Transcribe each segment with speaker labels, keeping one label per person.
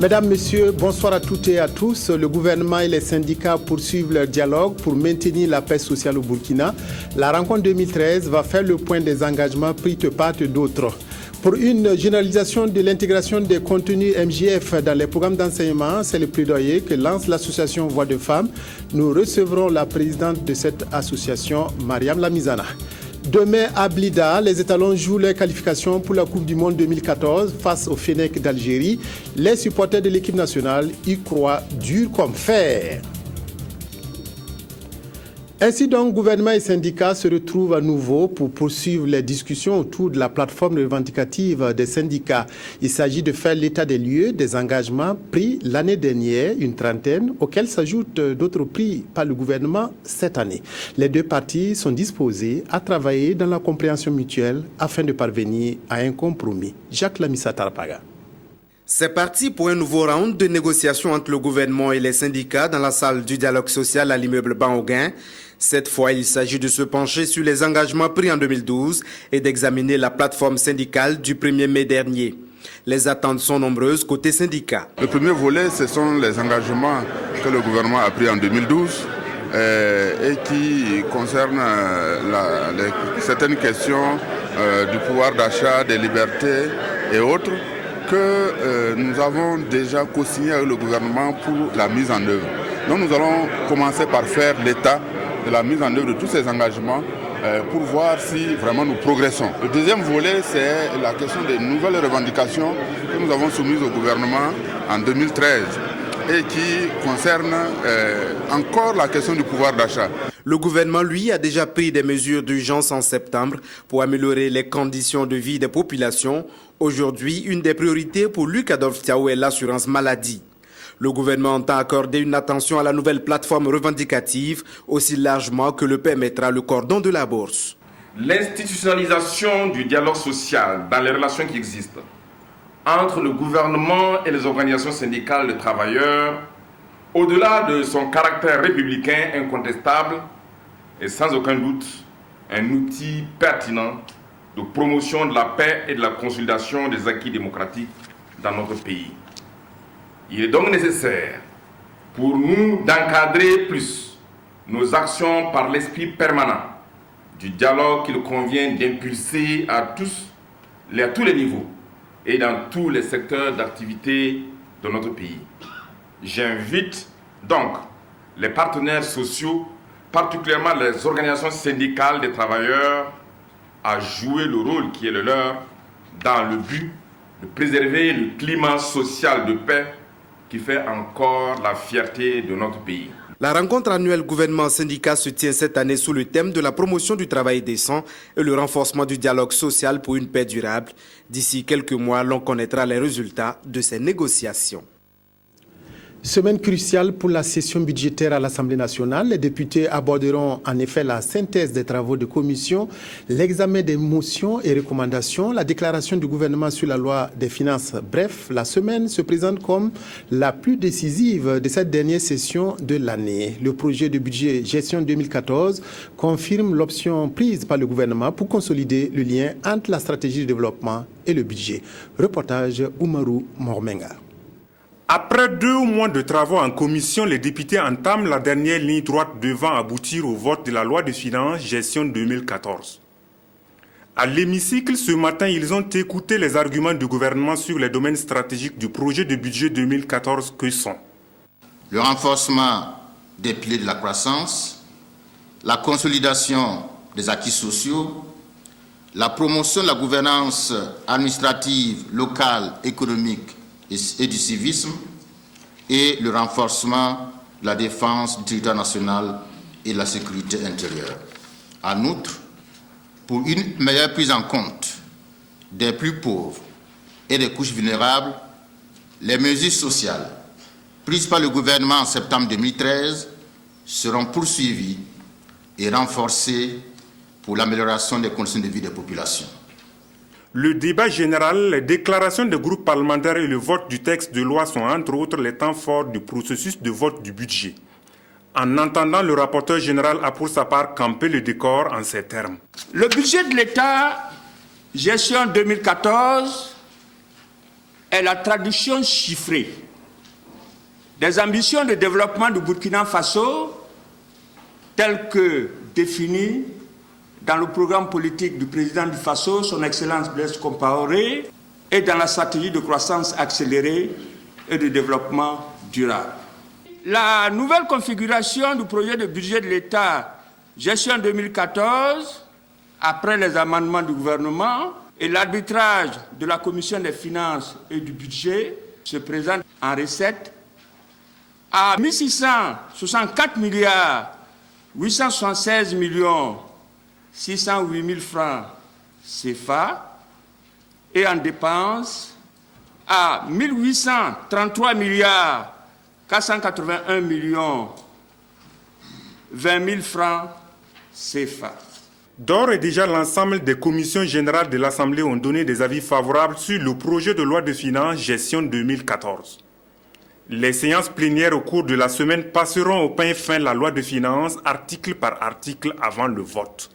Speaker 1: Mesdames, Messieurs, bonsoir à toutes et à tous. Le gouvernement et les syndicats poursuivent leur dialogue pour maintenir la paix sociale au Burkina. La rencontre 2013 va faire le point des engagements pris de part et d'autre. Pour une généralisation de l'intégration des contenus MJF dans les programmes d'enseignement, c'est le plaidoyer que lance l'association Voix de Femmes. Nous recevrons la présidente de cette association, Mariam Lamizana. Demain à Blida, les étalons jouent leur qualification pour la Coupe du Monde 2014 face au Fennec d'Algérie. Les supporters de l'équipe nationale y croient dur comme fer. Ainsi donc, gouvernement et syndicats se retrouvent à nouveau pour poursuivre les discussions autour de la plateforme revendicative des syndicats. Il s'agit de faire l'état des lieux des engagements pris l'année dernière, une trentaine, auxquels s'ajoutent d'autres pris par le gouvernement cette année. Les deux parties sont disposées à travailler dans la compréhension mutuelle afin de parvenir à un compromis. Jacques Lamissa Tarpaga.
Speaker 2: C'est parti pour un nouveau round de négociations entre le gouvernement et les syndicats dans la salle du dialogue social à l'immeuble Banhoguin. Cette fois, il s'agit de se pencher sur les engagements pris en 2012 et d'examiner la plateforme syndicale du 1er mai dernier. Les attentes sont nombreuses côté syndicat.
Speaker 3: Le premier volet, ce sont les engagements que le gouvernement a pris en 2012 et qui concernent certaines questions du pouvoir d'achat, des libertés et autres que nous avons déjà co-signé avec le gouvernement pour la mise en œuvre. Donc nous allons commencer par faire l'état de la mise en œuvre de tous ces engagements pour voir si vraiment nous progressons. Le deuxième volet, c'est la question des nouvelles revendications que nous avons soumises au gouvernement en 2013 et qui concernent encore la question du pouvoir d'achat.
Speaker 2: Le gouvernement, lui, a déjà pris des mesures d'urgence en septembre pour améliorer les conditions de vie des populations. Aujourd'hui, une des priorités pour Luc Adolphe Thiaw est l'assurance maladie. Le gouvernement entend accorder une attention à la nouvelle plateforme revendicative aussi largement que le permettra le cordon de la bourse.
Speaker 4: L'institutionnalisation du dialogue social dans les relations qui existent entre le gouvernement et les organisations syndicales de travailleurs, au-delà de son caractère républicain incontestable, est sans aucun doute un outil pertinent de promotion de la paix et de la consolidation des acquis démocratiques dans notre pays. Il est donc nécessaire pour nous d'encadrer plus nos actions par l'esprit permanent du dialogue qu'il convient d'impulser à tous les niveaux et dans tous les secteurs d'activité de notre pays. J'invite donc les partenaires sociaux, particulièrement les organisations syndicales des travailleurs, à jouer le rôle qui est le leur dans le but de préserver le climat social de paix qui fait encore la fierté de notre pays.
Speaker 2: La rencontre annuelle gouvernement-syndicat se tient cette année sous le thème de la promotion du travail décent et le renforcement du dialogue social pour une paix durable. D'ici quelques mois, l'on connaîtra les résultats de ces négociations.
Speaker 1: Semaine cruciale pour la session budgétaire à l'Assemblée nationale. Les députés aborderont en effet la synthèse des travaux de commission, l'examen des motions et recommandations, la déclaration du gouvernement sur la loi des finances. Bref, la semaine se présente comme la plus décisive de cette dernière session de l'année. Le projet de budget gestion 2014 confirme l'option prise par le gouvernement pour consolider le lien entre la stratégie de développement et le budget. Reportage Oumarou Mormenga.
Speaker 5: Après 2 mois de travaux en commission, les députés entament la dernière ligne droite devant aboutir au vote de la loi de finances gestion 2014. À l'hémicycle, ce matin, ils ont écouté les arguments du gouvernement sur les domaines stratégiques du projet de budget 2014 que sont
Speaker 6: le renforcement des piliers de la croissance, la consolidation des acquis sociaux, la promotion de la gouvernance administrative, locale, économique et du civisme, et le renforcement de la défense du territoire national et de la sécurité intérieure. En outre, pour une meilleure prise en compte des plus pauvres et des couches vulnérables, les mesures sociales prises par le gouvernement en septembre 2013 seront poursuivies et renforcées pour l'amélioration des conditions de vie des populations.
Speaker 5: Le débat général, les déclarations des groupes parlementaires et le vote du texte de loi sont entre autres les temps forts du processus de vote du budget. En entendant le rapporteur général a pour sa part campé le décor en ces termes.
Speaker 7: Le budget de l'État, gestion 2014, est la traduction chiffrée des ambitions de développement du Burkina Faso telles que définies dans le programme politique du président du Faso, son Excellence Blaise Compaoré, et dans la stratégie de croissance accélérée et de développement durable. La nouvelle configuration du projet de budget de l'État, gestion 2014, après les amendements du gouvernement et l'arbitrage de la Commission des finances et du budget, se présente en recettes à 1664 milliards 876 millions 608 000 francs CFA et en dépenses à 1833 milliards 481 millions 20 000 francs CFA.
Speaker 5: D'ores et déjà, l'ensemble des commissions générales de l'Assemblée ont donné des avis favorables sur le projet de loi de finances gestion 2014. Les séances plénières au cours de la semaine passeront au pain fin la loi de finances, article par article, avant le vote.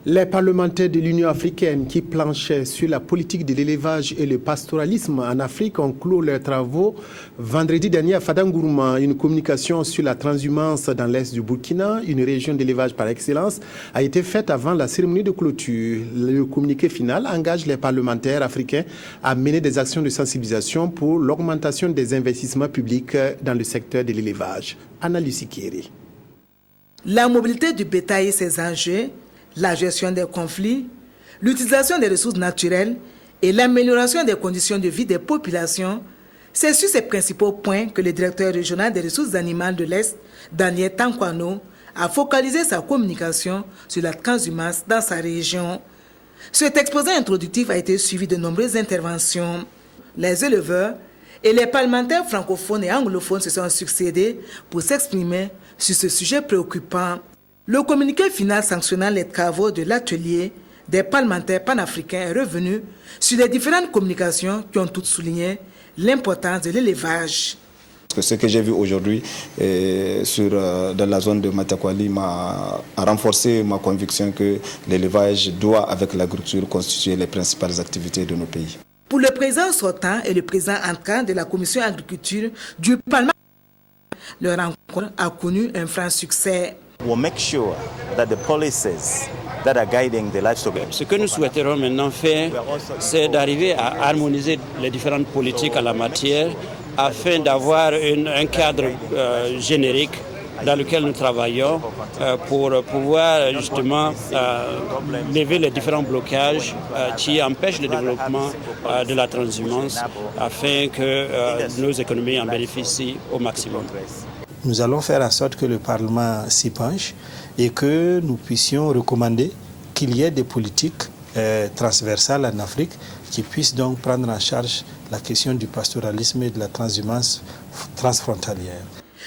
Speaker 1: Les parlementaires de l'Union africaine qui planchaient sur la politique de l'élevage et le pastoralisme en Afrique ont clos leurs travaux vendredi dernier à Fadangourma. Une communication sur la transhumance dans l'est du Burkina, une région d'élevage par excellence, a été faite avant la cérémonie de clôture. Le communiqué final engage les parlementaires africains à mener des actions de sensibilisation pour l'augmentation des investissements publics dans le secteur de l'élevage. Anna Lucie Kéré.
Speaker 8: La mobilité du bétail et ses enjeux, la gestion des conflits, l'utilisation des ressources naturelles et l'amélioration des conditions de vie des populations, c'est sur ces principaux points que le directeur régional des ressources animales de l'Est, Daniel Tankwano, a focalisé sa communication sur la transhumance dans sa région. Cet exposé introductif a été suivi de nombreuses interventions. Les éleveurs et les parlementaires francophones et anglophones se sont succédés pour s'exprimer sur ce sujet préoccupant. Le communiqué final sanctionnant les travaux de l'atelier des parlementaires panafricains est revenu sur les différentes communications qui ont toutes souligné l'importance de l'élevage.
Speaker 9: Ce que j'ai vu aujourd'hui dans la zone de Matakwali a renforcé ma conviction que l'élevage doit, avec l'agriculture, constituer les principales activités de nos pays.
Speaker 8: Pour le président sortant et le président entrant de la commission agriculture du Parlement, leur rencontre a connu un franc succès.
Speaker 10: Ce que nous souhaiterons maintenant faire, c'est d'arriver à harmoniser les différentes politiques en la matière afin d'avoir un cadre générique dans lequel nous travaillons pour pouvoir justement lever les différents blocages qui empêchent le développement de la transhumance afin que nos économies en bénéficient au maximum.
Speaker 11: Nous allons faire en sorte que le Parlement s'y penche et que nous puissions recommander qu'il y ait des politiques transversales en Afrique qui puissent donc prendre en charge la question du pastoralisme et de la transhumance transfrontalière.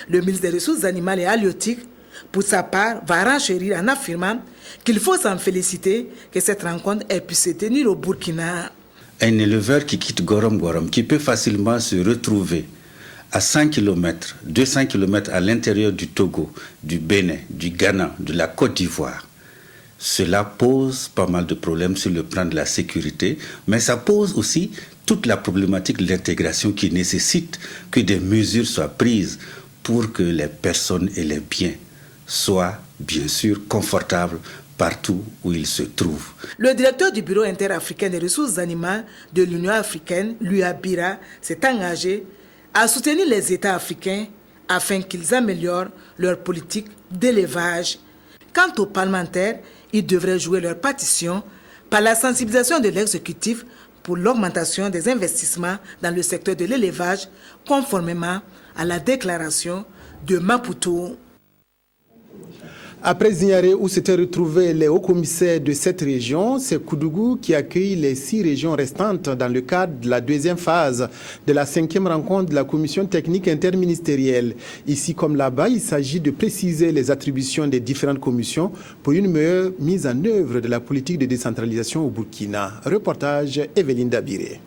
Speaker 8: Le ministre des Ressources animales et halieutiques, pour sa part, va renchérir en affirmant qu'il faut s'en féliciter que cette rencontre ait pu se tenir au Burkina.
Speaker 12: Un éleveur qui quitte Gorom, qui peut facilement se retrouver à 100 km, 200 km à l'intérieur du Togo, du Bénin, du Ghana, de la Côte d'Ivoire, cela pose pas mal de problèmes sur le plan de la sécurité, mais ça pose aussi toute la problématique de l'intégration qui nécessite que des mesures soient prises pour que les personnes et les biens soient bien sûr confortables partout où ils se trouvent.
Speaker 8: Le directeur du Bureau interafricain des ressources animales de l'Union africaine, l'UABIRA, s'est engagé à soutenir les États africains afin qu'ils améliorent leur politique d'élevage. Quant aux parlementaires, ils devraient jouer leur partition par la sensibilisation de l'exécutif pour l'augmentation des investissements dans le secteur de l'élevage, conformément à la déclaration de Maputo.
Speaker 1: Après Zignaré, où s'étaient retrouvés les hauts commissaires de cette région, c'est Koudougou qui accueille les 6 régions restantes dans le cadre de la deuxième phase de la 5e rencontre de la commission technique interministérielle. Ici comme là-bas, il s'agit de préciser les attributions des différentes commissions pour une meilleure mise en œuvre de la politique de décentralisation au Burkina. Reportage Evelyne Dabiré.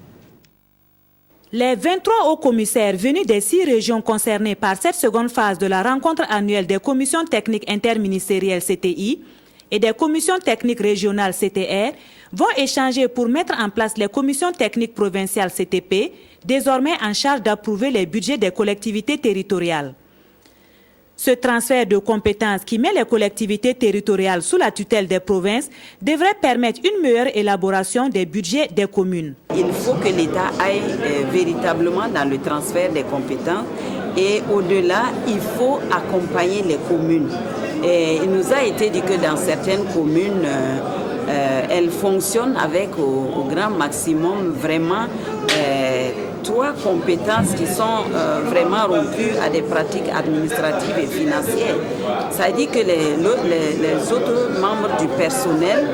Speaker 13: Les 23 hauts commissaires venus des 6 régions concernées par cette seconde phase de la rencontre annuelle des commissions techniques interministérielles CTI et des commissions techniques régionales CTR vont échanger pour mettre en place les commissions techniques provinciales CTP, désormais en charge d'approuver les budgets des collectivités territoriales. Ce transfert de compétences qui met les collectivités territoriales sous la tutelle des provinces devrait permettre une meilleure élaboration des budgets des communes.
Speaker 14: Il faut que l'État aille véritablement dans le transfert des compétences et au-delà, il faut accompagner les communes. Et il nous a été dit que dans certaines communes, elles fonctionnent avec au grand maximum vraiment 3 compétences qui sont vraiment rompues à des pratiques administratives et financières. Ça veut dire que les autres membres du personnel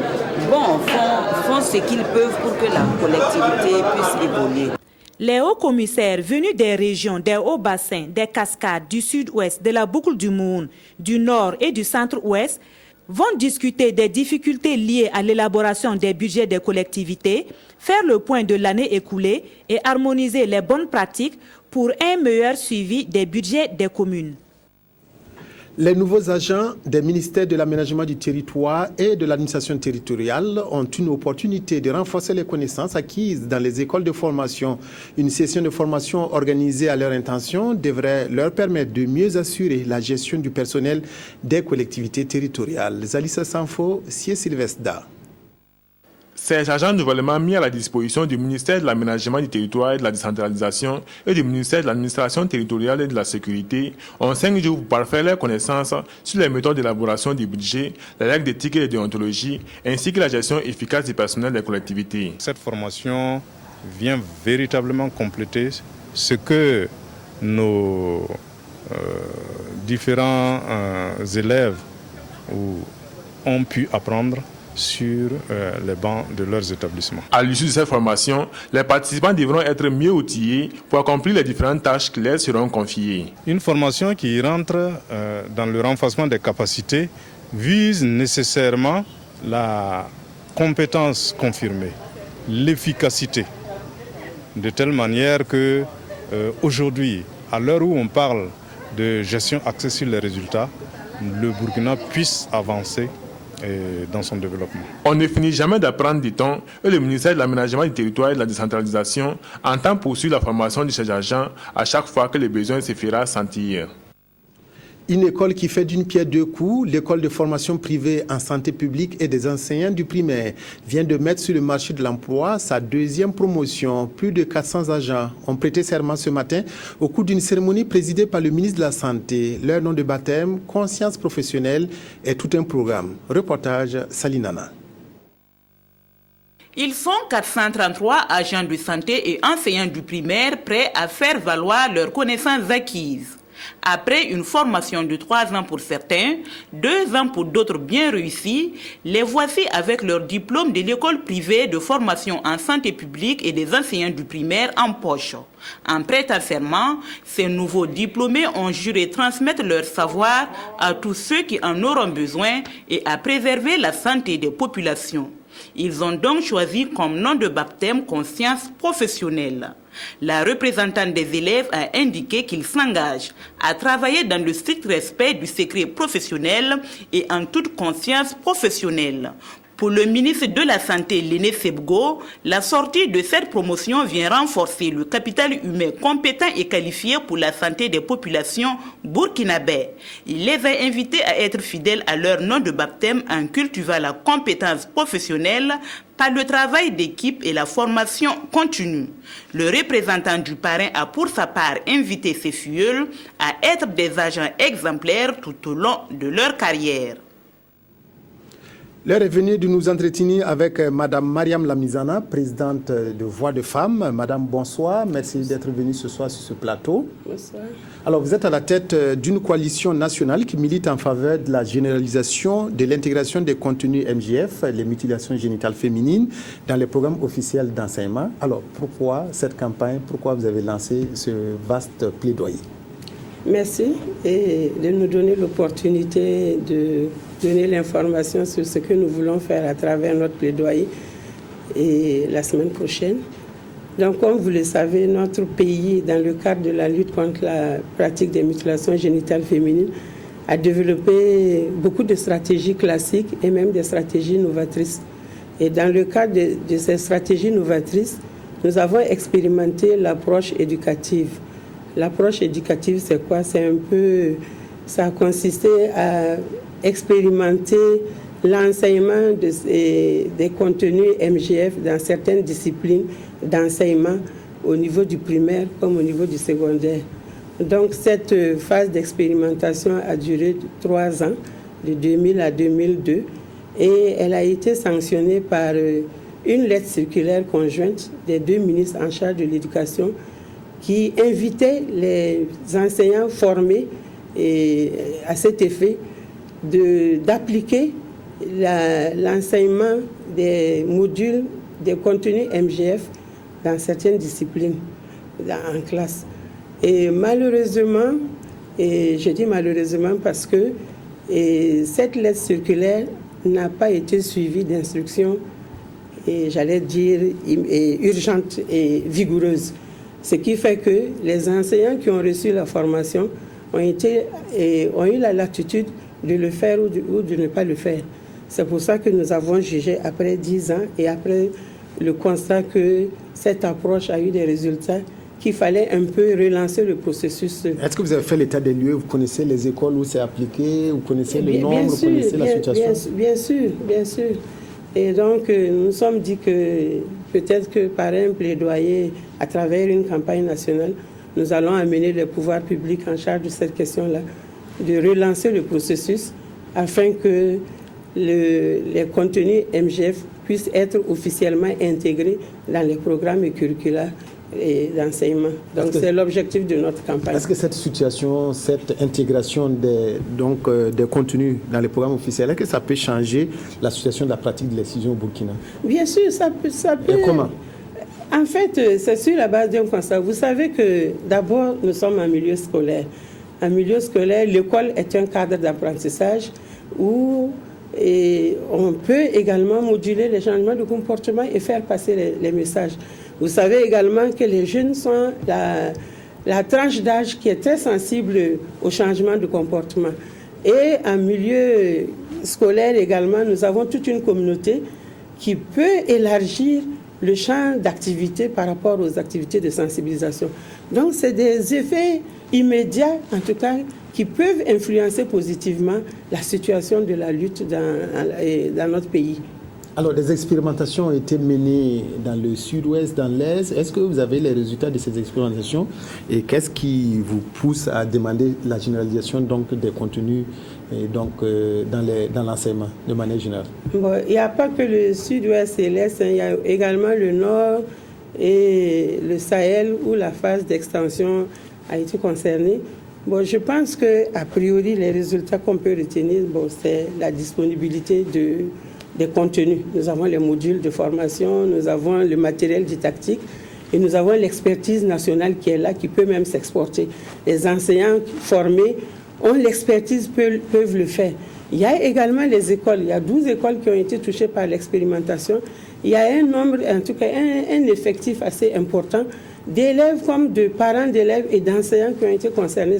Speaker 14: font ce qu'ils peuvent pour que la collectivité puisse évoluer.
Speaker 13: Les hauts commissaires venus des régions, des hauts bassins, des cascades, du sud-ouest, de la boucle du Moun, du nord et du centre-ouest vont discuter des difficultés liées à l'élaboration des budgets des collectivités, faire le point de l'année écoulée et harmoniser les bonnes pratiques pour un meilleur suivi des budgets des communes.
Speaker 1: Les nouveaux agents des ministères de l'aménagement du territoire et de l'administration territoriale ont une opportunité de renforcer les connaissances acquises dans les écoles de formation. Une session de formation organisée à leur intention devrait leur permettre de mieux assurer la gestion du personnel des collectivités territoriales. Zalissa Sanfo, Sie Sylvestre.
Speaker 15: Ces agents nouvellement mis à la disposition du ministère de l'Aménagement du territoire et de la décentralisation et du ministère de l'Administration territoriale et de la sécurité ont 5 jours pour parfaire leurs connaissances sur les méthodes d'élaboration du budget, les règles d'éthique et de déontologie, ainsi que la gestion efficace du personnel des collectivités.
Speaker 16: Cette formation vient véritablement compléter ce que nos différents élèves ont pu apprendre sur les bancs de leurs établissements.
Speaker 15: À l'issue de cette formation, les participants devront être mieux outillés pour accomplir les différentes tâches qui leur seront confiées.
Speaker 16: Une formation qui rentre dans le renforcement des capacités vise nécessairement la compétence confirmée, l'efficacité, de telle manière que aujourd'hui, à l'heure où on parle de gestion axée sur les résultats, le Burkina puisse avancer dans son développement.
Speaker 15: On ne finit jamais d'apprendre, dit-on, et le ministère de l'Aménagement du territoire et de la décentralisation entend poursuivre la formation de ces agents à chaque fois que le besoin se fera sentir.
Speaker 1: Une école qui fait d'une pierre deux coups, l'école de formation privée en santé publique et des enseignants du primaire vient de mettre sur le marché de l'emploi sa 2e promotion. Plus de 400 agents ont prêté serment ce matin au cours d'une cérémonie présidée par le ministre de la Santé. Leur nom de baptême, conscience professionnelle, est tout un programme. Reportage Salinana.
Speaker 17: Ils sont 433 agents de santé et enseignants du primaire prêts à faire valoir leurs connaissances acquises. Après une formation de 3 ans pour certains, 2 ans pour d'autres bien réussis, les voici avec leur diplôme de l'école privée de formation en santé publique et des enseignants du primaire en poche. En prêtant serment, ces nouveaux diplômés ont juré transmettre leur savoir à tous ceux qui en auront besoin et à préserver la santé des populations. Ils ont donc choisi comme nom de baptême conscience professionnelle. La représentante des élèves a indiqué qu'ils s'engagent à travailler dans le strict respect du secret professionnel et en toute conscience professionnelle. Pour le ministre de la Santé, Léné Sebgo, la sortie de cette promotion vient renforcer le capital humain compétent et qualifié pour la santé des populations burkinabè. Il les a invités à être fidèles à leur nom de baptême en cultivant la compétence professionnelle par le travail d'équipe et la formation continue. Le représentant du parrain a pour sa part invité ses filleuls à être des agents exemplaires tout au long de leur carrière.
Speaker 1: L'heure est venue de nous entretenir avec Madame Mariam Lamizana, présidente de Voix de Femmes. Madame, bonsoir. Merci d'être venue ce soir sur ce plateau.
Speaker 18: Bonsoir.
Speaker 1: Alors, vous êtes à la tête d'une coalition nationale qui milite en faveur de la généralisation de l'intégration des contenus MGF, les mutilations génitales féminines, dans les programmes officiels d'enseignement. Alors, pourquoi cette campagne? Pourquoi vous avez lancé ce vaste plaidoyer?
Speaker 18: Merci et de nous donner l'opportunité de donner l'information sur ce que nous voulons faire à travers notre plaidoyer et la semaine prochaine. Donc, comme vous le savez, notre pays, dans le cadre de la lutte contre la pratique des mutilations génitales féminines, a développé beaucoup de stratégies classiques et même des stratégies novatrices. Et dans le cadre de ces stratégies novatrices, nous avons expérimenté l'approche éducative. L'approche éducative, c'est quoi? Ça a consisté à expérimenter l'enseignement des contenus MGF dans certaines disciplines d'enseignement au niveau du primaire comme au niveau du secondaire. Donc cette phase d'expérimentation a duré 3 ans, de 2000 à 2002, et elle a été sanctionnée par une lettre circulaire conjointe des 2 ministres en charge de l'éducation qui invitait les enseignants formés à cet effet d'appliquer l'enseignement des modules, des contenus MGF dans certaines disciplines en classe. Et malheureusement, et je dis malheureusement parce que cette lettre circulaire n'a pas été suivie d'instructions, et j'allais dire urgentes et vigoureuses. Ce qui fait que les enseignants qui ont reçu la formation ont eu la latitude de le faire ou de ne pas le faire. C'est pour ça que nous avons jugé après 10 ans et après le constat que cette approche a eu des résultats, qu'il fallait un peu relancer le processus.
Speaker 1: Est-ce que vous avez fait l'état des lieux? Vous connaissez les écoles où c'est appliqué? Vous connaissez le nombre? Vous connaissez la situation?
Speaker 18: Bien sûr. Et donc, nous nous sommes dit que peut-être que par un plaidoyer, à travers une campagne nationale, nous allons amener les pouvoirs publics en charge de cette question-là, de relancer le processus afin que les contenus MGF puissent être officiellement intégrés dans les programmes curriculaires et d'enseignement. Donc c'est l'objectif de notre campagne.
Speaker 1: Est-ce que cette situation, cette intégration des contenus dans les programmes officiels, est-ce que ça peut changer la situation de la pratique de l'excision au Burkina?
Speaker 18: Bien sûr, ça peut.
Speaker 1: Et comment?
Speaker 18: En fait, c'est sur la base d'un constat. Vous savez que d'abord, nous sommes en milieu scolaire. En milieu scolaire, l'école est un cadre d'apprentissage où on peut également moduler les changements de comportement et faire passer les messages. Vous savez également que les jeunes sont la tranche d'âge qui est très sensible au changement de comportement. Et en milieu scolaire également, nous avons toute une communauté qui peut élargir le champ d'activité par rapport aux activités de sensibilisation. Donc, c'est des effets immédiats, en tout cas, qui peuvent influencer positivement la situation de la lutte dans notre pays.
Speaker 1: Alors, des expérimentations ont été menées dans le sud-ouest, dans l'est. Est-ce que vous avez les résultats de ces expérimentations? Et qu'est-ce qui vous pousse à demander la généralisation des contenus dans l'enseignement de manière générale?
Speaker 18: Bon, il n'y a pas que le sud-ouest et l'est, il y a également le nord et le Sahel où la phase d'extension a été concernée. Bon, je pense qu'a priori, les résultats qu'on peut retenir, c'est la disponibilité des contenus. Nous avons les modules de formation, nous avons le matériel didactique et nous avons l'expertise nationale qui est là, qui peut même s'exporter. Les enseignants formés ont l'expertise, peuvent le faire. Il y a également les écoles. Il y a 12 écoles qui ont été touchées par l'expérimentation. Il y a un nombre, en tout cas un effectif assez important d'élèves comme de parents d'élèves et d'enseignants qui ont été concernés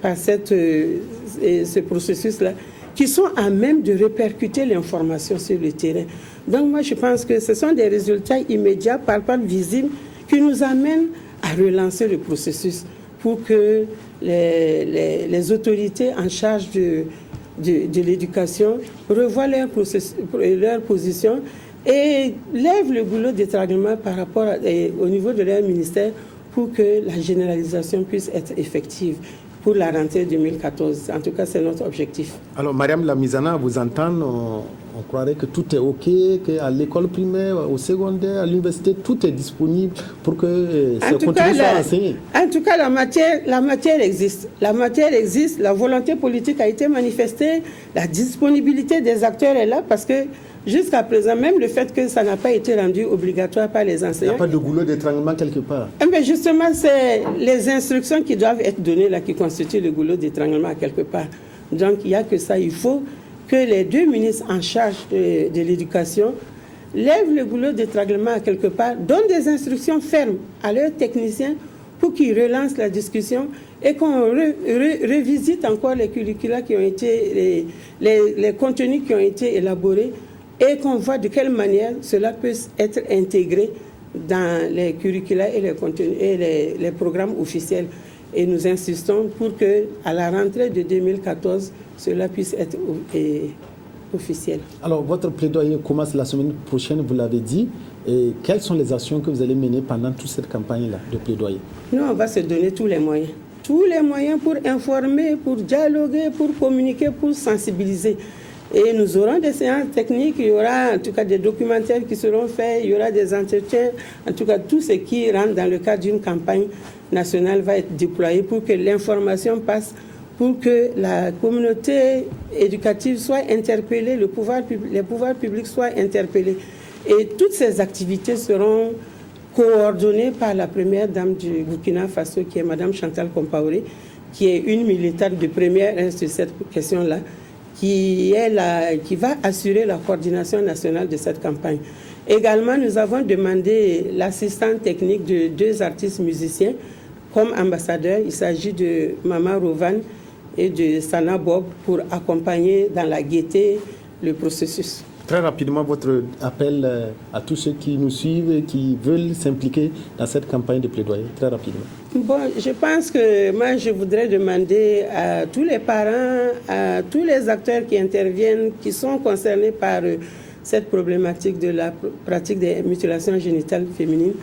Speaker 18: par ce processus-là, qui sont à même de répercuter l'information sur le terrain. Donc moi, je pense que ce sont des résultats immédiats, palpables, visibles, qui nous amènent à relancer le processus pour que les autorités en charge de l'éducation revoient leur position et lèvent le goulot d'étranglement par rapport au niveau de leur ministère pour que la généralisation puisse être effective pour la rentrée 2014. En tout cas, c'est notre objectif.
Speaker 1: Alors, Mariam Lamizana, à vous entendre, on croirait que tout est OK, qu'à l'école primaire, au secondaire, à l'université, tout est disponible pour que ce contenu soit enseigné.
Speaker 18: En tout cas, la matière existe. La matière existe, la volonté politique a été manifestée, la disponibilité des acteurs est là parce que jusqu'à présent, même le fait que ça n'a pas été rendu obligatoire par les enseignants.
Speaker 1: Il n'y a pas de goulot d'étranglement quelque part.
Speaker 18: Mais justement, c'est les instructions qui doivent être données là qui constituent le goulot d'étranglement quelque part. Donc, il n'y a que ça. Il faut que les 2 ministres en charge de l'éducation lèvent le goulot d'étranglement à quelque part, donnent des instructions fermes à leurs techniciens pour qu'ils relancent la discussion et qu'on revisite encore les curricula qui ont été, les contenus qui ont été élaborés et qu'on voit de quelle manière cela peut être intégré dans les curricula et les contenus et les programmes officiels. Et nous insistons pour que, à la rentrée de 2014, cela puisse être officiel.
Speaker 1: Alors, votre plaidoyer commence la semaine prochaine, vous l'avez dit. Et quelles sont les actions que vous allez mener pendant toute cette campagne-là de plaidoyer?
Speaker 18: Nous, on va se donner tous les moyens. Tous les moyens pour informer, pour dialoguer, pour communiquer, pour sensibiliser. Et nous aurons des séances techniques, il y aura en tout cas des documentaires qui seront faits, il y aura des entretiens. En tout cas, tout ce qui rentre dans le cadre d'une campagne nationale va être déployé pour que l'information passe, pour que la communauté éducative soit interpellée, les pouvoirs publics soient interpellés. Et toutes ces activités seront coordonnées par la première dame du Burkina Faso, qui est Mme Chantal Compaoré, qui est une militante de première sur cette question-là, qui va assurer la coordination nationale de cette campagne. Également, nous avons demandé l'assistance technique de 2 artistes musiciens comme ambassadeurs. Il s'agit de Mama Rovan et de Sana Bob pour accompagner dans la gaieté le processus.
Speaker 1: Très rapidement, votre appel à tous ceux qui nous suivent et qui veulent s'impliquer dans cette campagne de plaidoyer. Très rapidement.
Speaker 18: Bon, je pense que moi, je voudrais demander à tous les parents, à tous les acteurs qui interviennent, qui sont concernés par cette problématique de la pratique des mutilations génitales féminines,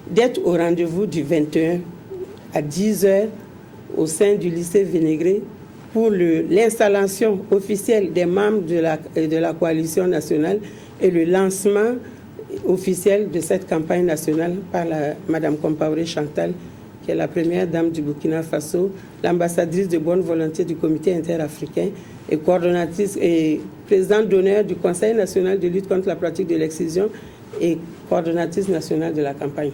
Speaker 18: d'être au rendez-vous du 21 à 10h au sein du lycée Vénégré pour l'installation officielle des membres de la coalition nationale et le lancement officiel de cette campagne nationale par Mme Compaoré Chantal, qui est la première dame du Burkina Faso, l'ambassadrice de bonne volonté du comité interafricain et coordonnatrice et présidente d'honneur du Conseil national de lutte contre la pratique de l'excision et coordonnatrice nationale de la campagne.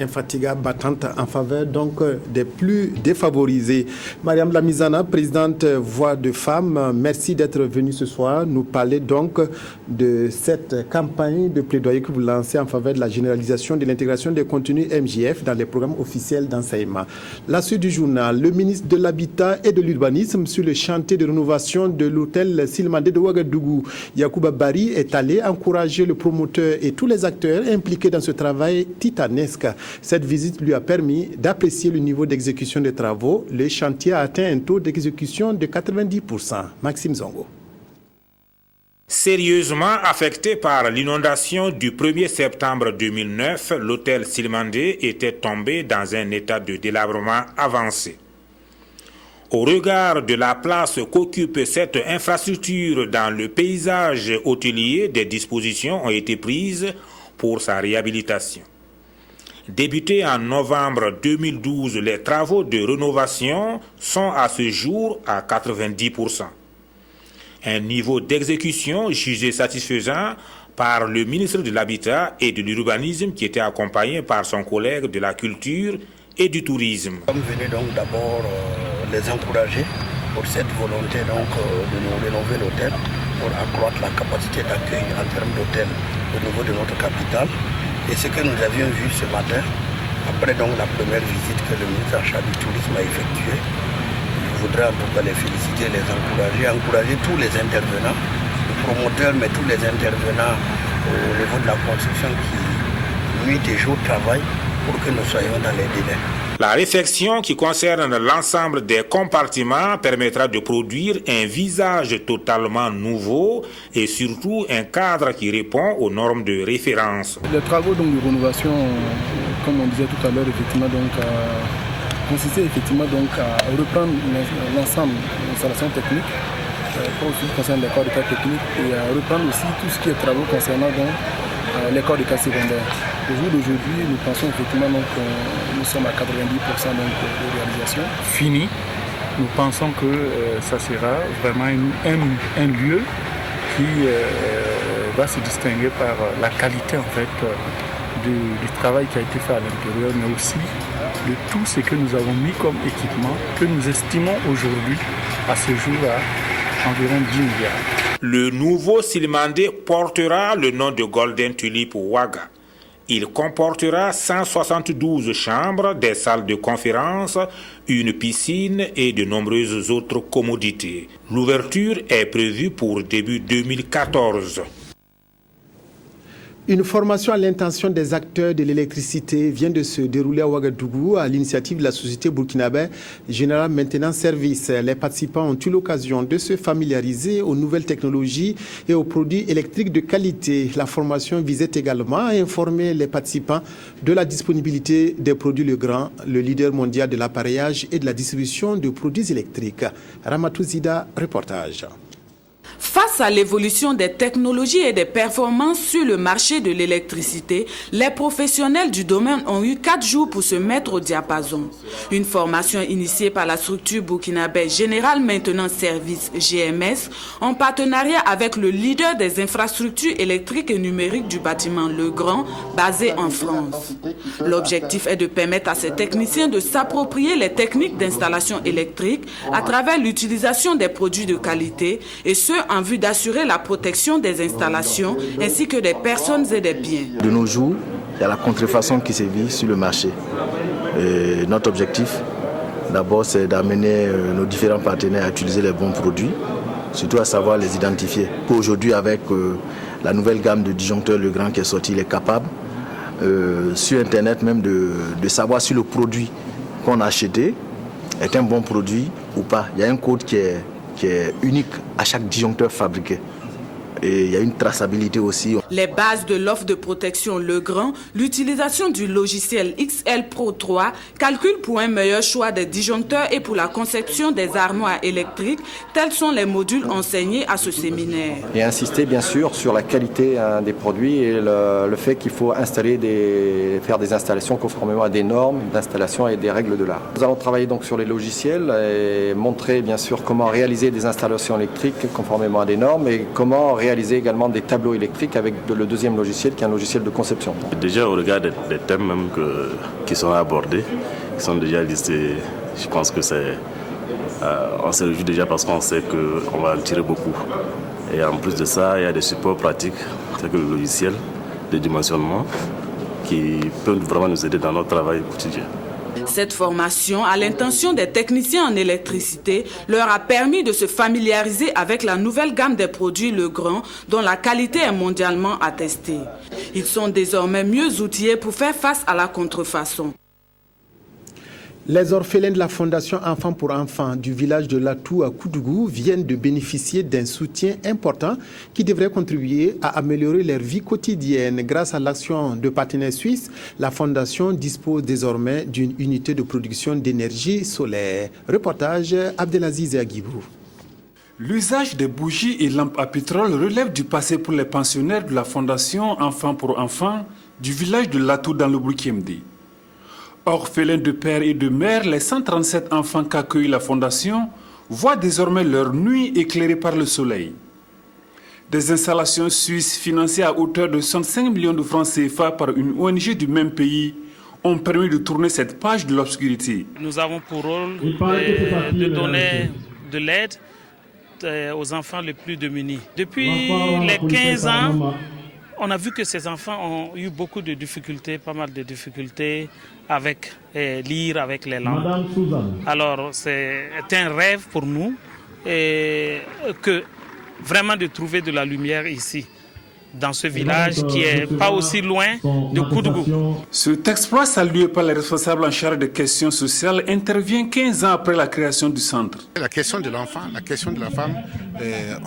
Speaker 1: Infatigable battante en faveur donc des plus défavorisés. Mariam Lamizana, présidente Voix de Femmes, merci d'être venue ce soir nous parler donc de cette campagne de plaidoyer que vous lancez en faveur de la généralisation de l'intégration des contenus MJF dans les programmes officiels d'enseignement. La suite du journal, le ministre de l'Habitat et de l'Urbanisme sur le chantier de rénovation de l'hôtel Silmandé de Ouagadougou. Yacouba Bari est allé encourager le promoteur et tous les acteurs impliqués dans ce travail titanesque. Cette visite lui a permis d'apprécier le niveau d'exécution des travaux. Le chantier a atteint un taux d'exécution de 90%. Maxime Zongo.
Speaker 19: Sérieusement affecté par l'inondation du 1er septembre 2009, l'hôtel Silmandé était tombé dans un état de délabrement avancé. Au regard de la place qu'occupe cette infrastructure dans le paysage hôtelier, des dispositions ont été prises pour sa réhabilitation. Débutés en novembre 2012, les travaux de rénovation sont à ce jour à 90%. Un niveau d'exécution jugé satisfaisant par le ministre de l'Habitat et de l'Urbanisme qui était accompagné par son collègue de la Culture et du Tourisme.
Speaker 20: Nous sommes venus donc d'abord les encourager pour cette volonté donc de nous rénover l'hôtel, pour accroître la capacité d'accueil en termes d'hôtel au niveau de notre capitale. Et ce que nous avions vu ce matin, après donc la première visite que le ministre en charge du tourisme a effectuée, je voudrais en tout cas les féliciter, les encourager tous les intervenants, les promoteurs, mais tous les intervenants au niveau de la construction qui nuit et jour travaillent pour que nous soyons dans les délais.
Speaker 19: La réflexion qui concerne l'ensemble des compartiments permettra de produire un visage totalement nouveau et surtout un cadre qui répond aux normes de référence.
Speaker 21: Les travaux donc, de rénovation, comme on disait tout à l'heure, effectivement, consistaient effectivement à reprendre l'ensemble de l'installation technique, pour ce qui concerne les corps de cas techniques, et à reprendre aussi tout ce qui est travaux concernant les corps de cas secondaires. Au jour d'aujourd'hui, nous pensons effectivement que nous sommes à 90% de réalisation. Fini. Nous pensons que ça sera vraiment un lieu qui va se distinguer par la qualité en fait, du travail qui a été fait à l'intérieur, mais aussi de tout ce que nous avons mis comme équipement, que nous estimons aujourd'hui à ce jour à environ 10 milliards.
Speaker 19: Le nouveau Silmandé portera le nom de Golden Tulip Ouaga. Il comportera 172 chambres, des salles de conférence, une piscine et de nombreuses autres commodités. L'ouverture est prévue pour début 2014.
Speaker 1: Une formation à l'intention des acteurs de l'électricité vient de se dérouler à Ouagadougou à l'initiative de la société burkinabé General Maintenance Service. Les participants ont eu l'occasion de se familiariser aux nouvelles technologies et aux produits électriques de qualité. La formation visait également à informer les participants de la disponibilité des produits Legrand, le leader mondial de l'appareillage et de la distribution de produits électriques. Ramatou Zida, reportage.
Speaker 17: Face à l'évolution des technologies et des performances sur le marché de l'électricité, les professionnels du domaine ont eu 4 jours pour se mettre au diapason. Une formation initiée par la structure burkinabé General Maintenance Service GMS en partenariat avec le leader des infrastructures électriques et numériques du bâtiment Legrand, basé en France. L'objectif est de permettre à ces techniciens de s'approprier les techniques d'installation électrique à travers l'utilisation des produits de qualité et ce en vue d'assurer la protection des installations ainsi que des personnes et des biens.
Speaker 3: De nos jours, il y a la contrefaçon qui sévit sur le marché. Et notre objectif, d'abord, c'est d'amener nos différents partenaires à utiliser les bons produits, surtout à savoir les identifier. Aujourd'hui, avec la nouvelle gamme de disjoncteurs Legrand qui est sortie, il est capable, sur Internet même, de savoir si le produit qu'on a acheté est un bon produit ou pas. Il y a un code qui est unique à chaque disjoncteur fabriqué. Et il y a une traçabilité aussi.
Speaker 17: Les bases de l'offre de protection Legrand, l'utilisation du logiciel XL Pro 3 calcule pour un meilleur choix des disjoncteurs et pour la conception des armoires électriques. Tels sont les modules enseignés à ce séminaire.
Speaker 22: Et insister bien sûr sur la qualité des produits et le fait qu'il faut faire des installations conformément à des normes d'installation et des règles de l'art. Nous allons travailler donc sur les logiciels et montrer bien sûr comment réaliser des installations électriques conformément à des normes et comment réaliser également des tableaux électriques avec le deuxième logiciel qui est un logiciel de conception.
Speaker 23: Déjà au regard des thèmes même qui sont abordés, qui sont déjà listés, je pense que on se réjouit déjà parce qu'on sait qu'on va en tirer beaucoup. Et en plus de ça, il y a des supports pratiques, tels que le logiciel de dimensionnement, qui peuvent vraiment nous aider dans notre travail quotidien.
Speaker 17: Cette formation, à l'intention des techniciens en électricité, leur a permis de se familiariser avec la nouvelle gamme des produits Legrand, dont la qualité est mondialement attestée. Ils sont désormais mieux outillés pour faire face à la contrefaçon.
Speaker 1: Les orphelins de la Fondation Enfants pour Enfants du village de Latou à Koudougou viennent de bénéficier d'un soutien important qui devrait contribuer à améliorer leur vie quotidienne. Grâce à l'action de partenaires suisses, la Fondation dispose désormais d'une unité de production d'énergie solaire. Reportage Abdelaziz Agibou.
Speaker 24: L'usage des bougies et lampes à pétrole relève du passé pour les pensionnaires de la Fondation Enfants pour Enfants du village de Latou dans le Burkina. Orphelins de père et de mère, les 137 enfants qu'accueille la Fondation voient désormais leur nuit éclairée par le soleil. Des installations suisses financées à hauteur de 65 millions de francs CFA par une ONG du même pays ont permis de tourner cette page de l'obscurité.
Speaker 25: Nous avons pour rôle de donner de l'aide aux enfants les plus démunis. Depuis les 15 ans, on a vu que ces enfants ont eu beaucoup de difficultés, pas mal de difficultés avec lire avec les langues. Alors c'est un rêve pour nous vraiment de trouver de la lumière ici, dans ce village qui n'est pas aussi loin de Koudougou.
Speaker 24: Cet exploit salué par les responsables en charge des questions sociales intervient 15 ans après la création du centre.
Speaker 26: La question de l'enfant, la question de la femme,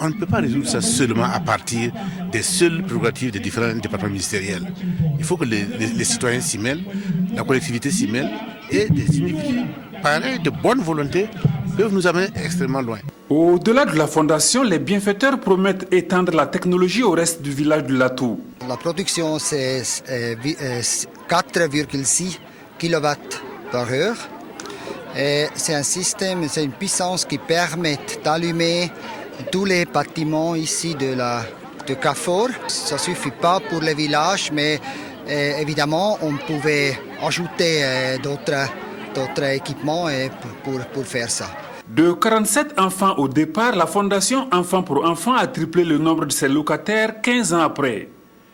Speaker 26: on ne peut pas résoudre ça seulement à partir des seules prérogatives des différents départements ministériels. Il faut que les citoyens s'y mêlent, la collectivité s'y mêle et des individus pareils de bonne volonté peuvent nous amener extrêmement loin.
Speaker 24: Au-delà de la fondation, les bienfaiteurs promettent étendre la technologie au reste du village de Latou.
Speaker 27: La production, c'est 4,6 kW par heure. C'est un système, c'est une puissance qui permet d'allumer tous les bâtiments ici de Carrefour. Ça ne suffit pas pour les villages, mais évidemment, on pouvait ajouter d'autres équipements pour faire ça.
Speaker 24: De 47 enfants au départ, la Fondation Enfants pour Enfants a triplé le nombre de ses locataires 15 ans après.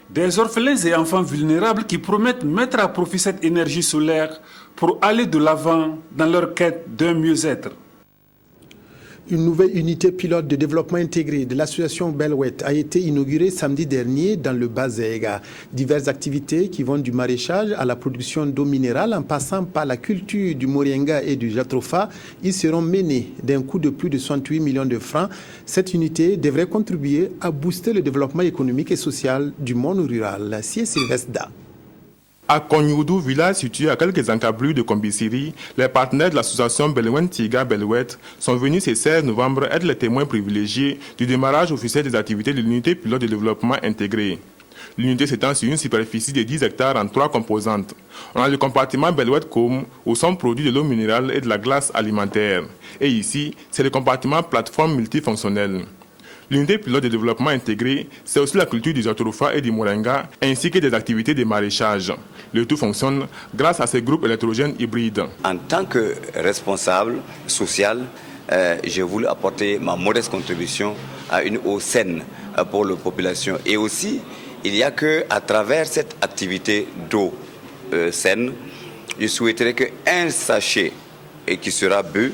Speaker 24: Des orphelins et enfants vulnérables qui promettent mettre à profit cette énergie solaire pour aller de l'avant dans leur quête d'un mieux-être.
Speaker 1: Une nouvelle unité pilote de développement intégré de l'association Belwet a été inaugurée samedi dernier dans le Bazéga. Diverses activités qui vont du maraîchage à la production d'eau minérale en passant par la culture du moringa et du jatropha, ils seront menés d'un coût de plus de 68 millions de francs. Cette unité devrait contribuer à booster le développement économique et social du monde rural. C'est Sylvestre Da.
Speaker 15: À Konyoudou, village situé à quelques encablures de Kombisiri, les partenaires de l'association Belwen Tiga Belwet sont venus ce 16 novembre être les témoins privilégiés du démarrage officiel des activités de l'unité pilote de développement intégré. L'unité s'étend sur une superficie de 10 hectares en 3 composantes. On a le compartiment Belwet Com où sont produits de l'eau minérale et de la glace alimentaire. Et ici, c'est le compartiment plateforme multifonctionnelle. L'unité pilote de développement intégré, c'est aussi la culture du jatropha et du moringa, ainsi que des activités de maraîchage. Le tout fonctionne grâce à ces groupes électrogènes hybrides.
Speaker 2: En tant que responsable social, j'ai voulu apporter ma modeste contribution à une eau saine pour la population. Et aussi, il y a qu'à travers cette activité d'eau saine, je souhaiterais qu'un sachet qui sera bu,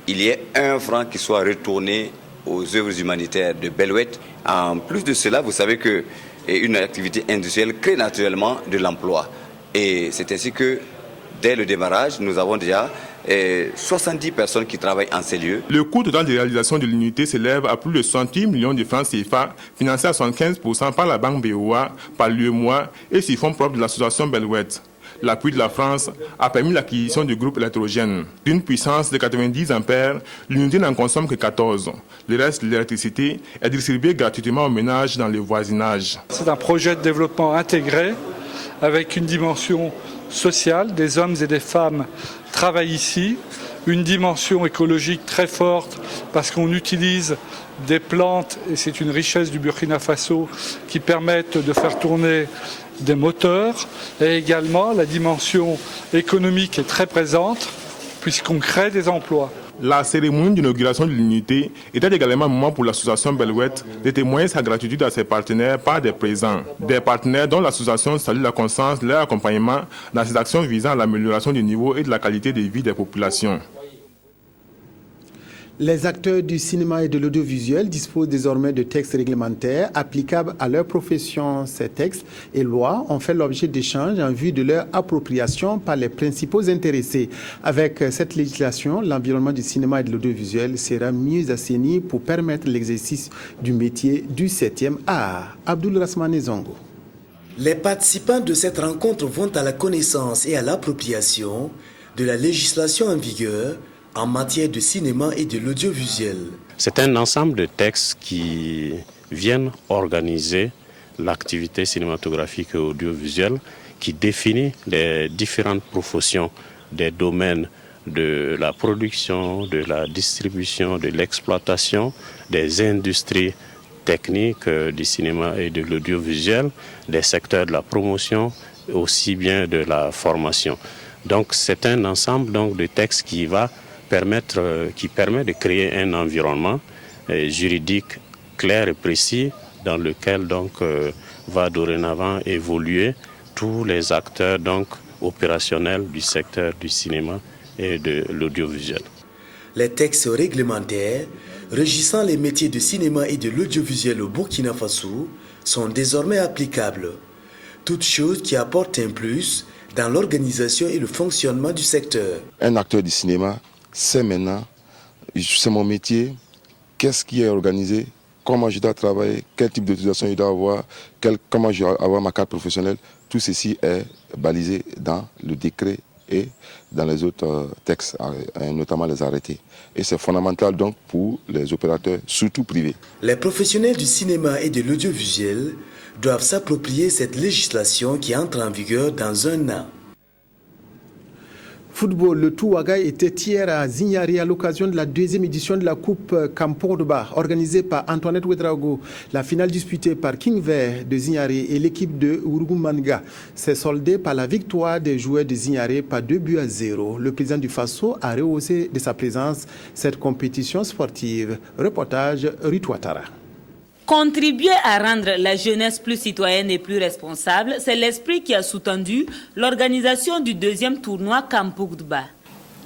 Speaker 2: il y ait 1 franc qui soit retourné aux œuvres humanitaires de Belwet. En plus de cela, vous savez qu'une activité industrielle crée naturellement de l'emploi. Et c'est ainsi que, dès le démarrage, nous avons déjà 70 personnes qui travaillent en ces lieux.
Speaker 15: Le coût total de réalisation de l'unité s'élève à plus de 68 millions de francs CFA, financé à 75% par la banque BOA, par l'UEMOA et sur fonds propres de l'association Belwet. L'appui de la France a permis l'acquisition du groupe électrogène. D'une puissance de 90 ampères, l'unité n'en consomme que 14. Le reste de l'électricité est distribué gratuitement aux ménages dans le voisinage.
Speaker 4: C'est un projet de développement intégré avec une dimension sociale. Des hommes et des femmes travaillent ici. Une dimension écologique très forte parce qu'on utilise des plantes, et c'est une richesse du Burkina Faso, qui permettent de faire tourner des moteurs. Et également la dimension économique est très présente puisqu'on crée des emplois.
Speaker 15: La cérémonie d'inauguration de l'unité était également un moment pour l'association Belwet de témoigner sa gratitude à ses partenaires par des présents. Des partenaires dont l'association salue la constance de leur accompagnement dans ses actions visant à l'amélioration du niveau et de la qualité de vie des populations.
Speaker 1: Les acteurs du cinéma et de l'audiovisuel disposent désormais de textes réglementaires applicables à leur profession. Ces textes et lois ont fait l'objet d'échanges en vue de leur appropriation par les principaux intéressés. Avec cette législation, l'environnement du cinéma et de l'audiovisuel sera mieux assaini pour permettre l'exercice du métier du 7e art. Abdoul Rasmane Zongo.
Speaker 5: Les participants de cette rencontre vont à la connaissance et à l'appropriation de la législation en vigueur en matière de cinéma et de l'audiovisuel.
Speaker 6: C'est un ensemble de textes qui viennent organiser l'activité cinématographique et audiovisuelle, qui définit les différentes professions des domaines de la production, de la distribution, de l'exploitation, des industries techniques du cinéma et de l'audiovisuel, des secteurs de la promotion, aussi bien de la formation. Donc c'est un ensemble de textes qui permet de créer un environnement juridique clair et précis dans lequel va dorénavant évoluer tous les acteurs opérationnels du secteur du cinéma et de l'audiovisuel.
Speaker 5: Les textes réglementaires régissant les métiers de cinéma et de l'audiovisuel au Burkina Faso sont désormais applicables. Toutes choses qui apportent un plus dans l'organisation et le fonctionnement du secteur.
Speaker 7: Un acteur du cinéma sait maintenant, c'est mon métier, qu'est-ce qui est organisé, comment je dois travailler, quel type d'utilisation je dois avoir, comment je dois avoir ma carte professionnelle. Tout ceci est balisé dans le décret et dans les autres textes, notamment les arrêtés. Et c'est fondamental donc pour les opérateurs, surtout privés.
Speaker 5: Les professionnels du cinéma et de l'audiovisuel doivent s'approprier cette législation qui entre en vigueur dans 1 an.
Speaker 1: Football, le Touaga était hier à Zignari à l'occasion de la 2e édition de la Coupe Camporba organisée par Antoinette Ouedraogo. La finale disputée par King Vert de Zignari et l'équipe de Urugumanga s'est soldée par la victoire des joueurs de Zignari par 2-0. Le président du Faso a rehaussé de sa présence cette compétition sportive. Reportage Ritouatara.
Speaker 9: Contribuer à rendre la jeunesse plus citoyenne et plus responsable, c'est l'esprit qui a sous-tendu l'organisation du 2e tournoi Campougdba.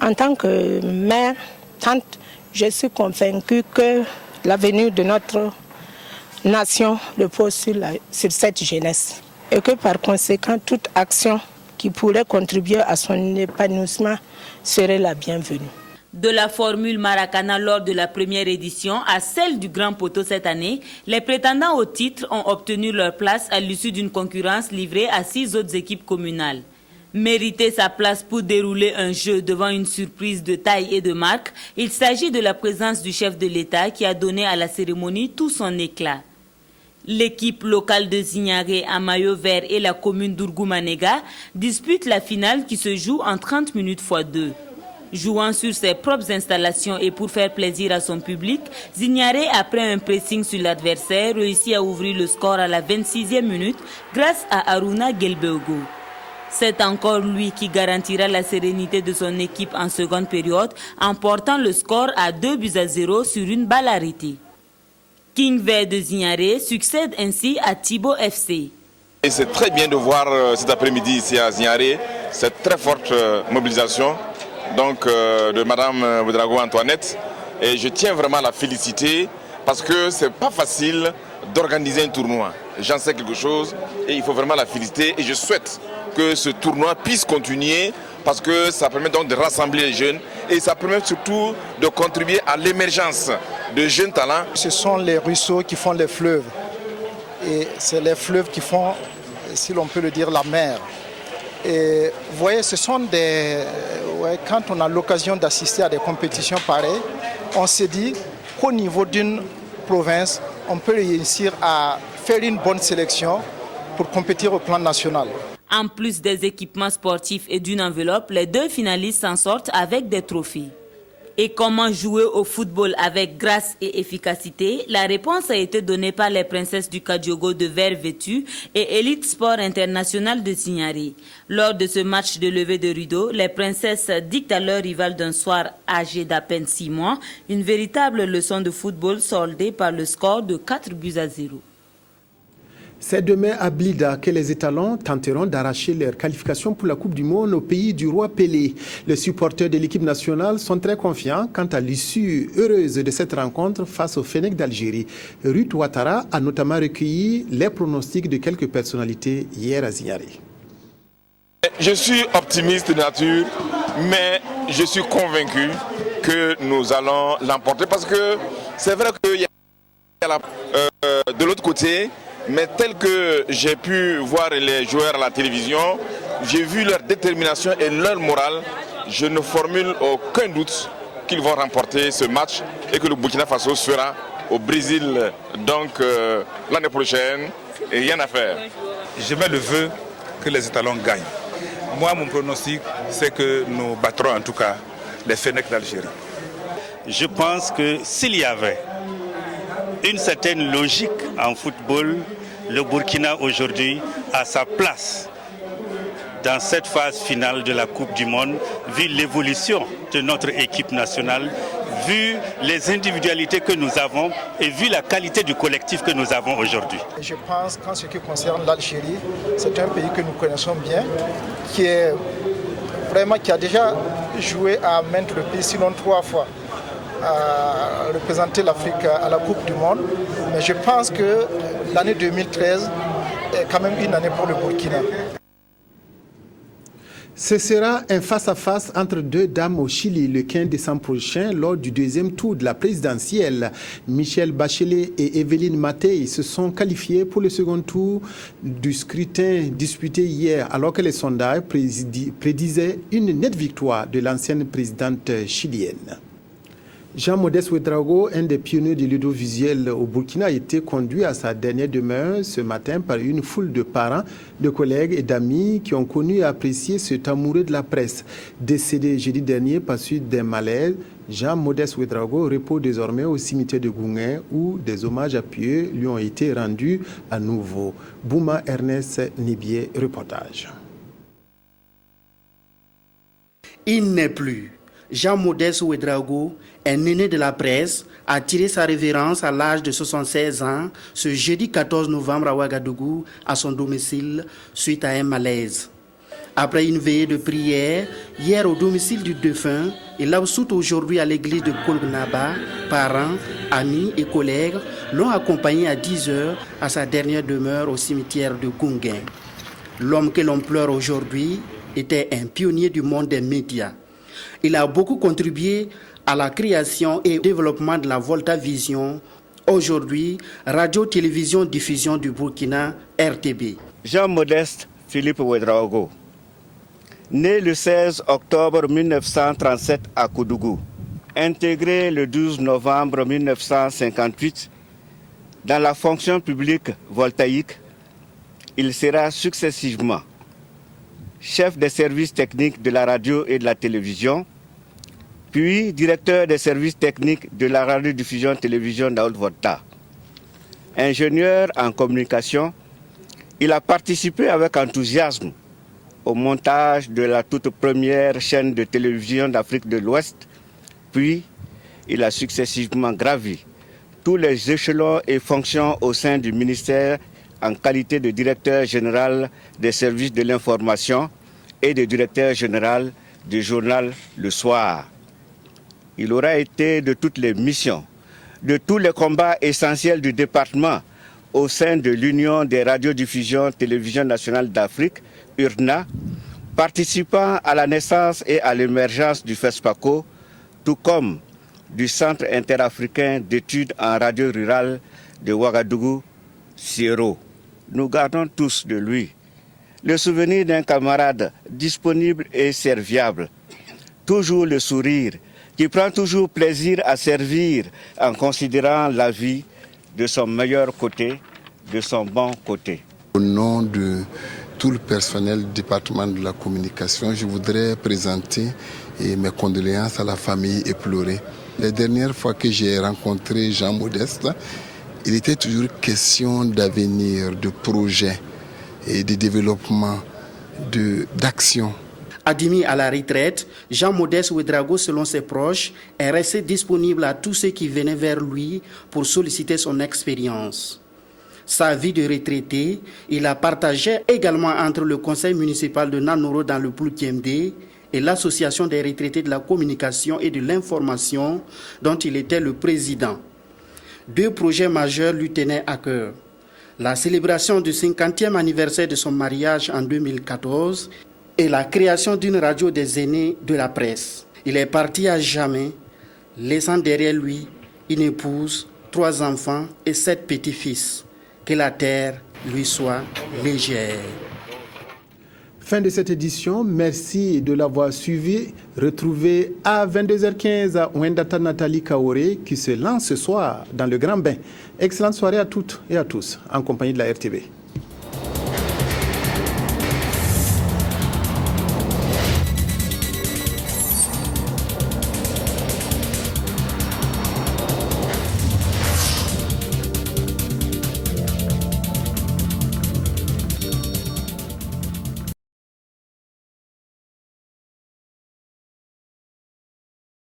Speaker 10: En tant que mère, tante,
Speaker 8: Je suis convaincue que l'avenir de notre nation repose sur cette jeunesse et que par conséquent, toute action qui pourrait contribuer à son épanouissement serait la bienvenue.
Speaker 9: De la formule Maracana lors de la première édition à celle du Grand Poteau cette année, les prétendants au titre ont obtenu leur place à l'issue d'une concurrence livrée à 6 autres équipes communales. Mériter sa place pour dérouler un jeu devant une surprise de taille et de marque, il s'agit de la présence du chef de l'État qui a donné à la cérémonie tout son éclat. L'équipe locale de Zignaré à maillot vert et la commune d'Ourgoumanega disputent la finale qui se joue en 30 minutes x 2. Jouant sur ses propres installations et pour faire plaisir à son public, Zignaré, après un pressing sur l'adversaire, réussit à ouvrir le score à la 26e minute grâce à Aruna Gelbeogo. C'est encore lui qui garantira la sérénité de son équipe en seconde période en portant le score à 2-0 sur une balle arrêtée. King Vert de Zignaré succède ainsi à Thibaut FC.
Speaker 10: Et c'est très bien de voir cet après-midi ici à Zignaré cette très forte mobilisation de Madame Ouedraogo Antoinette. Et je tiens vraiment à la féliciter parce que c'est pas facile d'organiser un tournoi. J'en sais quelque chose et il faut vraiment la féliciter. Et je souhaite que ce tournoi puisse continuer parce que ça permet donc de rassembler les jeunes et ça permet surtout de contribuer à l'émergence de jeunes talents.
Speaker 11: Ce sont les ruisseaux qui font les fleuves et c'est les fleuves qui font, si l'on peut le dire, la mer. Et vous voyez, ce sont quand on a l'occasion d'assister à des compétitions pareilles, on se dit qu'au niveau d'une province, on peut réussir à faire une bonne sélection pour compétir au plan national.
Speaker 9: En plus des équipements sportifs et d'une enveloppe, les 2 finalistes s'en sortent avec des trophées. Et comment jouer au football avec grâce et efficacité? La réponse a été donnée par les princesses du Kadiogo de vert vêtu et Elite Sport International de Zignaré. Lors de ce match de levée de rideau, les princesses dictent à leur rival d'un soir âgé d'à peine 6 mois une véritable leçon de football soldée par le score de 4-0.
Speaker 1: C'est demain à Blida que les étalons tenteront d'arracher leur qualification pour la Coupe du Monde au pays du roi Pelé. Les supporters de l'équipe nationale sont très confiants quant à l'issue heureuse de cette rencontre face au Fennec d'Algérie. Ruth Ouattara a notamment recueilli les pronostics de quelques personnalités hier à Zignaré.
Speaker 10: Je suis optimiste de nature, mais je suis convaincu que nous allons l'emporter parce que c'est vrai qu'il y a de l'autre côté. Mais tel que j'ai pu voir les joueurs à la télévision, j'ai vu leur détermination et leur morale. Je ne formule aucun doute qu'ils vont remporter ce match et que le Burkina Faso sera au Brésil l'année prochaine. Et rien à faire.
Speaker 12: Je mets le vœu que les étalons gagnent. Moi, mon pronostic, c'est que nous battrons en tout cas les Fennecs d'Algérie.
Speaker 13: Je pense que s'il y avait une certaine logique en football, le Burkina aujourd'hui a sa place dans cette phase finale de la Coupe du Monde, vu l'évolution de notre équipe nationale, vu les individualités que nous avons et vu la qualité du collectif que nous avons aujourd'hui.
Speaker 11: Je pense qu'en ce qui concerne l'Algérie, c'est un pays que nous connaissons bien, qui a déjà joué à maintes reprises, sinon 3 fois, à représenter l'Afrique à la Coupe du Monde. Mais je pense que l'année 2013 est quand même une année pour le Burkina.
Speaker 1: Ce sera un face-à-face entre 2 dames au Chili le 15 décembre prochain lors du 2e tour de la présidentielle. Michelle Bachelet et Evelyne Matei se sont qualifiées pour le second tour du scrutin disputé hier alors que les sondages prédisaient une nette victoire de l'ancienne présidente chilienne. Jean-Modeste Ouedraogo, un des pionniers du l'audiovisuel au Burkina, a été conduit à sa dernière demeure ce matin par une foule de parents, de collègues et d'amis qui ont connu et apprécié cet amoureux de la presse. Décédé jeudi dernier par suite d'un malaise, Jean-Modeste Ouedraogo repose désormais au cimetière de Gounguin où des hommages appuyés lui ont été rendus à nouveau. Bouma Ernest Nibier, reportage.
Speaker 14: Il n'est plus. Jean-Modeste Ouedraogo, un aîné de la presse, a tiré sa révérence à l'âge de 76 ans ce jeudi 14 novembre à Ouagadougou, à son domicile, suite à un malaise. Après une veillée de prière, hier au domicile du défunt, et l'absoute aujourd'hui à l'église de Kolgnaba, parents, amis et collègues l'ont accompagné à 10 heures à sa dernière demeure au cimetière de Gunguen. L'homme que l'on pleure aujourd'hui était un pionnier du monde des médias. Il a beaucoup contribué à la création et au développement de la Volta Vision, aujourd'hui Radio-Télévision Diffusion du Burkina, RTB.
Speaker 3: Jean-Modeste Philippe Ouedraogo, né le 16 octobre 1937 à Koudougou, intégré le 12 novembre 1958 dans la fonction publique voltaïque, il sera successivement chef des services techniques de la radio et de la télévision, puis directeur des services techniques de la radiodiffusion télévision d'Haute-Volta. Ingénieur en communication, il a participé avec enthousiasme au montage de la toute première chaîne de télévision d'Afrique de l'Ouest, puis il a successivement gravi tous les échelons et fonctions au sein du ministère en qualité de directeur général des services de l'information et de directeur général du journal Le Soir. Il aura été de toutes les missions, de tous les combats essentiels du département au sein de l'Union des radiodiffusions Télévision nationale d'Afrique, URNA, participant à la naissance et à l'émergence du FESPACO, tout comme du Centre interafricain d'études en radio rurale de Ouagadougou, Siero. Nous gardons tous de lui le souvenir d'un camarade disponible et serviable, toujours le sourire, qui prend toujours plaisir à servir en considérant la vie de son meilleur côté, de son bon côté.
Speaker 16: Au nom de tout le personnel du département de la communication, je voudrais présenter mes condoléances à la famille éplorée. La dernière fois que j'ai rencontré Jean Modeste, il était toujours question d'avenir, de projets et de développement, d'action.
Speaker 14: Admis à la retraite, Jean-Modeste Ouedraogo, selon ses proches, est resté disponible à tous ceux qui venaient vers lui pour solliciter son expérience. Sa vie de retraité, il la partageait également entre le conseil municipal de Nanoro dans le Ploukemde et l'association des retraités de la communication et de l'information dont il était le président. Deux projets majeurs lui tenaient à cœur. La célébration du 50e anniversaire de son mariage en 2014 et la création d'une radio des aînés de la presse. Il est parti à jamais, laissant derrière lui une épouse, 3 enfants et 7 petits-fils. Que la terre lui soit légère.
Speaker 1: Fin de cette édition, merci de l'avoir suivi. Retrouvez à 22h15 Wendata Nathalie Kaoré qui se lance ce soir dans le Grand Bain. Excellente soirée à toutes et à tous en compagnie de la RTB.